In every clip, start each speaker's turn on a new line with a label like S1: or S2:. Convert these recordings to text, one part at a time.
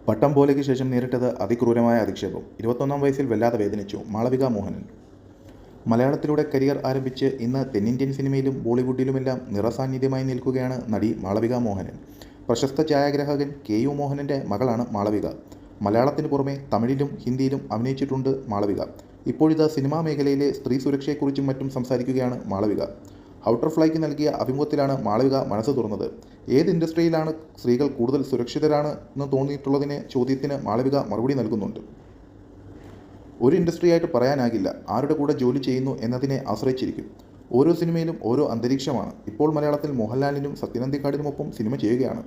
S1: പട്ടം പോലെയ്ക്ക് ശേഷം നേരിട്ടത് അതിക്രൂരമായ അധിക്ഷേപം. 21-ാം വയസ്സിൽ വല്ലാതെ വേദനിച്ചു മാളവിക മോഹനൻ. മലയാളത്തിലൂടെ കരിയർ ആരംഭിച്ച് ഇന്ന് തെന്നിന്ത്യൻ സിനിമയിലും ബോളിവുഡിലുമെല്ലാം നിറസാന്നിധ്യമായി നിൽക്കുകയാണ് നടി മാളവിക മോഹനൻ. പ്രശസ്ത ഛായാഗ്രാഹകൻ KU മോഹനൻ്റെ മകളാണ് മാളവിക. മലയാളത്തിന് പുറമെ തമിഴിലും ഹിന്ദിയിലും അഭിനയിച്ചിട്ടുണ്ട് മാളവിക. ഇപ്പോഴിതാ സിനിമാ മേഖലയിലെ സ്ത്രീ സുരക്ഷയെക്കുറിച്ചും മറ്റും സംസാരിക്കുകയാണ് മാളവിക. ഔട്ടർഫ്ലൈക്ക് നൽകിയ അഭിമുഖത്തിലാണ് മാളവിക മനസ്സ് തുറന്നത്. ഏത് ഇൻഡസ്ട്രിയിലാണ് സ്ത്രീകൾ കൂടുതൽ സുരക്ഷിതരാണ് എന്ന് തോന്നിയിട്ടുള്ളതിന് ചോദ്യത്തിന് മാളവിക മറുപടി നൽകുന്നുണ്ട്. ഒരു ഇൻഡസ്ട്രിയായിട്ട് പറയാനാകില്ല, ആരുടെ കൂടെ ജോലി ചെയ്യുന്നു എന്നതിനെ ആശ്രയിച്ചിരിക്കും. ഓരോ സിനിമയിലും ഓരോ അന്തരീക്ഷമാണ്. ഇപ്പോൾ മലയാളത്തിൽ മോഹൻലാലിനും സത്യനന്ദിക്കാടിനുമൊപ്പം സിനിമ ചെയ്യുകയാണ്.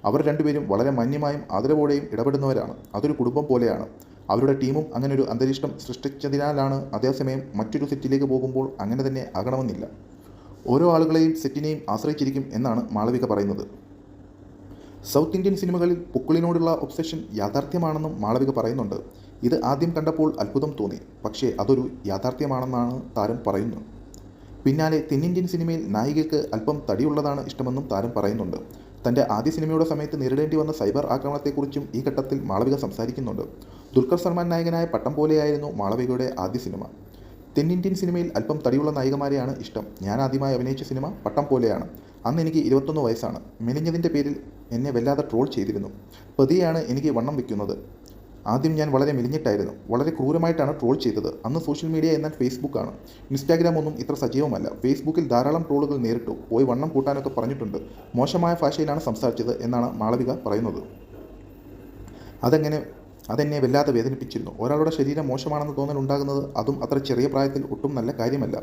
S1: അവർ രണ്ടുപേരും വളരെ മാന്യമായും ആദരവോടെയും ഇടപെടുന്നവരാണ്. അതൊരു കുടുംബം പോലെയാണ്. അവരുടെ ടീമും അങ്ങനൊരു അന്തരീക്ഷം സൃഷ്ടിച്ചതിനാലാണ്. അതേസമയം മറ്റൊരു സെറ്റിലേക്ക് പോകുമ്പോൾ അങ്ങനെ തന്നെ ആകണമെന്നില്ല. ഓരോ ആളുകളെയും സെറ്റിനെയും ആശ്രയിച്ചിരിക്കും എന്നാണ് മാളവിക പറയുന്നത്. സൗത്ത് ഇന്ത്യൻ സിനിമകളിൽ പുക്കിളിനോടുള്ള ഒബ്സഷൻ യാഥാർത്ഥ്യമാണെന്നും മാളവിക പറയുന്നുണ്ട്. ഇത് ആദ്യം കണ്ടപ്പോൾ അത്ഭുതം തോന്നി, പക്ഷേ അതൊരു യാഥാർത്ഥ്യമാണെന്നാണ് താരം പറയുന്നത്. പിന്നാലെ തെന്നിന്ത്യൻ സിനിമയിൽ നായികയ്ക്ക് അല്പം തടിയുള്ളതാണ് ഇഷ്ടമെന്നും താരം പറയുന്നുണ്ട്. തൻ്റെ ആദ്യ സിനിമയുടെ സമയത്ത് നേരിടേണ്ടി വന്ന സൈബർ ആക്രമണത്തെക്കുറിച്ചും ഈ ഘട്ടത്തിൽ മാളവിക സംസാരിക്കുന്നുണ്ട്. ദുൽഖർ സൽമാൻ നായകനായ പട്ടം പോലെയായിരുന്നു മാളവികയുടെ ആദ്യ സിനിമ. തെന്നിന്ത്യൻ സിനിമയിൽ അല്പം തടിയുള്ള നായികമാരെയാണ് ഇഷ്ടം. ഞാൻ ആദ്യമായി അഭിനയിച്ച സിനിമ പട്ടം പോലെയാണ്. അന്ന് എനിക്ക് 21 വയസ്സാണ്. മെലിഞ്ഞതിൻ്റെ പേരിൽ എന്നെ വല്ലാതെ ട്രോൾ ചെയ്തിരുന്നു. പതിയെയാണ് എനിക്ക് വണ്ണം വയ്ക്കുന്നത്. ആദ്യം ഞാൻ വളരെ മെലിഞ്ഞിട്ടായിരുന്നു. വളരെ ക്രൂരമായിട്ടാണ് ട്രോൾ ചെയ്തത്. അന്ന് സോഷ്യൽ മീഡിയ എന്നാൽ ഫേസ്ബുക്കാണ്. ഇൻസ്റ്റാഗ്രാം ഒന്നും ഇത്ര സജീവമല്ല. ഫേസ്ബുക്കിൽ ധാരാളം ട്രോളുകൾ നേരിട്ടു. പോയി വണ്ണം കൂട്ടാനൊക്കെ പറഞ്ഞിട്ടുണ്ട്. മോശമായ ഭാഷയിലാണ് സംസാരിച്ചത് എന്നാണ് മാളവിക പറയുന്നത്. അതെന്നെ വല്ലാതെ വേദനിപ്പിച്ചിരുന്നു. ഒരാളുടെ ശരീരം മോശമാണെന്ന് തോന്നലുണ്ടാകുന്നത്, അതും അത്ര ചെറിയ പ്രായത്തിൽ, ഒട്ടും നല്ല കാര്യമല്ല.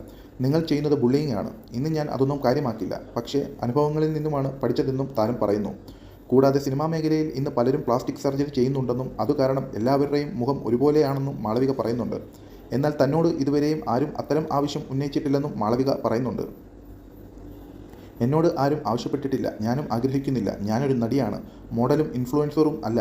S1: നിങ്ങൾ ചെയ്യുന്നത് ബുള്ളിയിങ് ആണ്. ഇന്ന് ഞാൻ അതൊന്നും കാര്യമാക്കില്ല. പക്ഷേ അനുഭവങ്ങളിൽ നിന്നുമാണ് പഠിച്ചതെന്നും താരം പറയുന്നു. കൂടാതെ സിനിമാ മേഖലയിൽ ഇന്ന് പലരും പ്ലാസ്റ്റിക് സർജറി ചെയ്യുന്നുണ്ടെന്നും അതുകാരണം എല്ലാവരുടെയും മുഖം ഒരുപോലെയാണെന്നും മാളവിക പറയുന്നുണ്ട്. എന്നാൽ തന്നോട് ഇതുവരെയും ആരും അത്തരം ആവശ്യം ഉന്നയിച്ചിട്ടില്ലെന്നും മാളവിക പറയുന്നുണ്ട്. എന്നോട് ആരും ആവശ്യപ്പെട്ടിട്ടില്ല. ഞാനും ആഗ്രഹിക്കുന്നില്ല. ഞാനൊരു നടിയാണ്, മോഡലും ഇൻഫ്ലുവൻസറും അല്ല.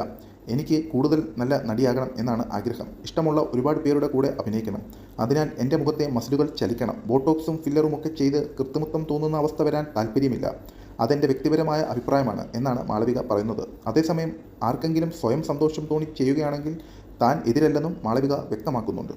S1: എനിക്ക് കൂടുതൽ നല്ല നടിയാകണം എന്നാണ് ആഗ്രഹം. ഇഷ്ടമുള്ള ഒരുപാട് പേരുടെ കൂടെ അഭിനയിക്കണം. അതിനാൽ എൻ്റെ മുഖത്തെ മസിലുകൾ ചലിക്കണം. ബോട്ടോക്സും ഫില്ലറുമൊക്കെ ചെയ്ത് കൃത്രിമത്വം തോന്നുന്ന അവസ്ഥ വരാൻ താല്പര്യമില്ല. അതെൻ്റെ വ്യക്തിപരമായ അഭിപ്രായമാണ് എന്നാണ് മാളവിക പറയുന്നത്. അതേസമയം ആർക്കെങ്കിലും സ്വയം സന്തോഷം തോന്നി ചെയ്യുകയാണെങ്കിൽ താൻ എതിരല്ലെന്നും മാളവിക വ്യക്തമാക്കുന്നുണ്ട്.